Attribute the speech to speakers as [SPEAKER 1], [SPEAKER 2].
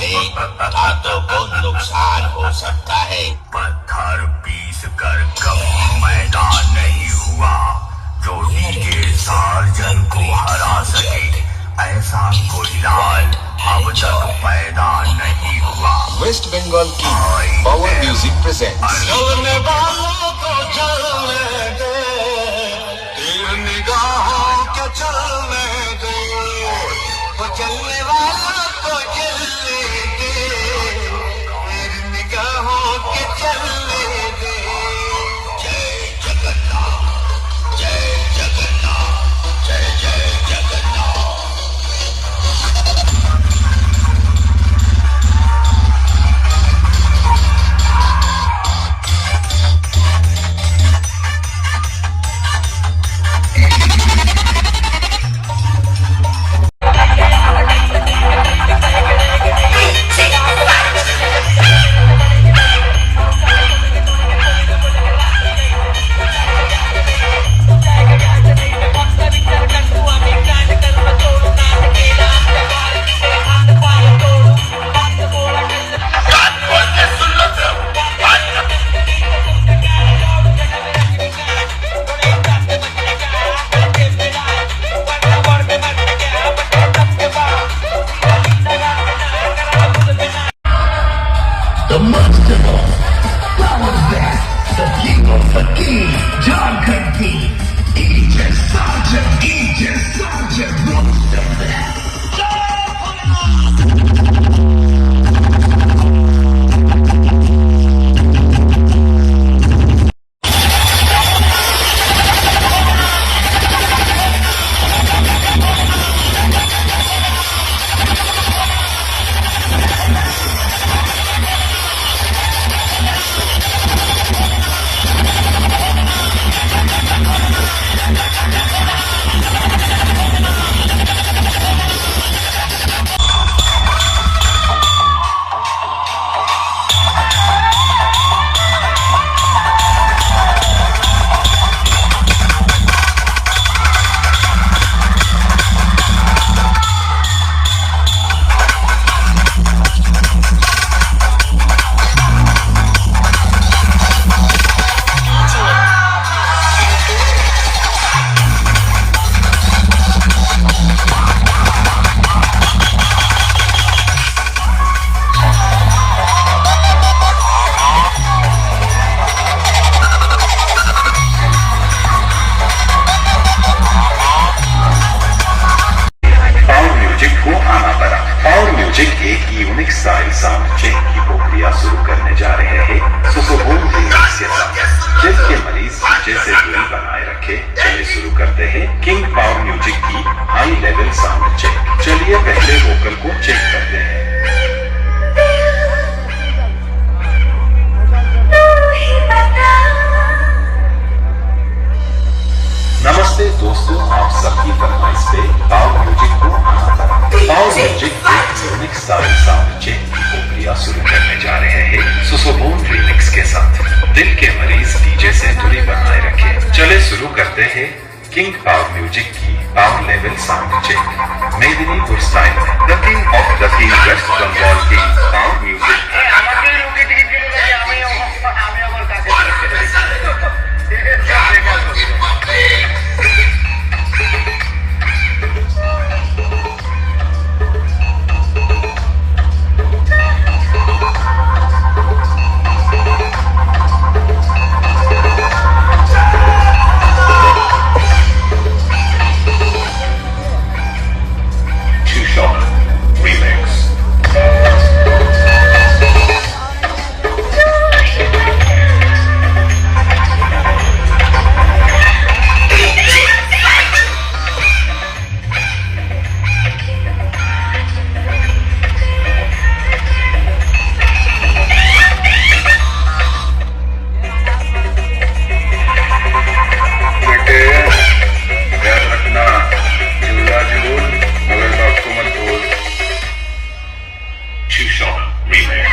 [SPEAKER 1] है, दांतों को नुकसान हो सकता है।
[SPEAKER 2] पत्थर पीस कर कभी मैदान नहीं हुआ जो डीजे सार्जन को हरा सके। ऐसा कोई लाल अब तक पैदा नहीं हुआ।
[SPEAKER 3] वेस्ट बंगाल की पावर म्यूजिक प्रेजेंट्स।
[SPEAKER 1] चलने वालों को चलने दे, तेरी निगाहों के चलने दे, वो चलने वालों को चलने दे, तेरी निगाहों के चलने दे। जय जगन्नाथ, जय जगन्नाथ, जय जय Jagannath.
[SPEAKER 2] The monster boss, power back, the king of the king, Jharkhand king, Agent Sergeant, monster back.
[SPEAKER 4] Soil sound check की प्रक्रिया शुरू करने जा रहे हैं। सुसोबोन रीमिक्स के साथ दिल के मरीज जैसे दूरी बनाए रखे। चलिए शुरू करते हैं किंग पावर म्यूजिक की हाई लेवल साउंड चेक। चलिए पहले वोकल को चेक करते हैं। नमस्ते दोस्तों, आप सबकी फरमाइश पे पावर म्यूजिक को आना पड़ा। पावर म्यूजिक एक यूनिक स्टाइल साउंड चेक की प्रक्रिया शुरू करने जा रहे हैं। सुसोबोन रीमिक्स के साथ दिल के मरीज डीजे से दूरी बनाए रखे। चले शुरू करते हैं किंग पावर म्यूजिक की power level sound check. Medinipur style में the king of the king West Bengal की पावर म्यूजिक। Remix.